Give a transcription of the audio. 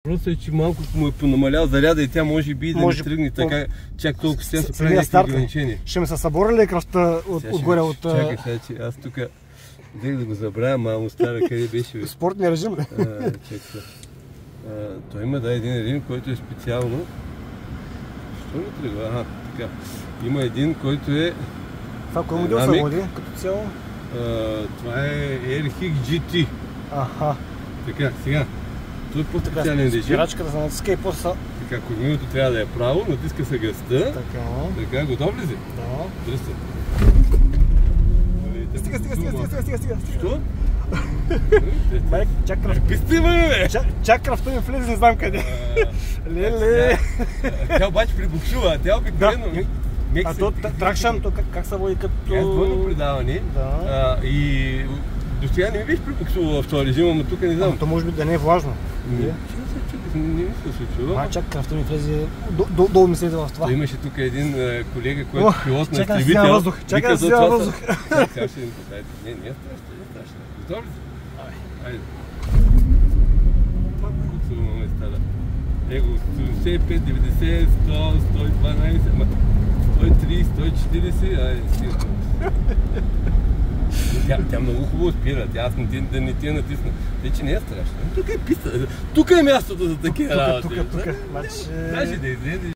Просто е, че малко му е понамалял заряда и тя може би да не тръгне така, чак толкова сега се прави някакви ограничения. Ще ме се събори ли кръвта отгоре от... Чакай сега, че аз тук взех да го забравя, мамо стара, къде беше? Спортния режим ли? Чакай. Той има един режим, който е специално. Що ми тръгва? Ага, така. Има един, който е... Това кой модел се води като цяло? Това е RX GT. Аха. Така, сега. Това е по-специален режим. Спирачката се натиска и после са... Така, кормилото трябва да е право, натиска се гъста. Така, готов ли си? Да. Дръстай. Стига. Що? Чак кръвта. Писти, бе! Чак кръвта ми влезе, не знам къде. Леле! Тя обаче прибукшува, тя обикновено... А то тракшън, как се води като... Тя е двойно предаване. И до сега не ми беше прибуксувала в този режим, ама тук не знам. То може би да не е влажно. Не ми се случва. Чак кръвта ми влезе, долу ми слезе в това. Имаше тук един колега, който е пилот на изтребител. Чакай да си взема въздух. Сега ще им покажете. Не е страшно. Готов ли си? Айде. Буксуваме стара. Его 75, 90, 100, 112, 130, 140, айде стига. Тя много хубаво спира, аз да не ти я натисна. Тъй, че не е страшно. Тук е писта. Тук е мястото за такива работи. Тук. Даже да излезе.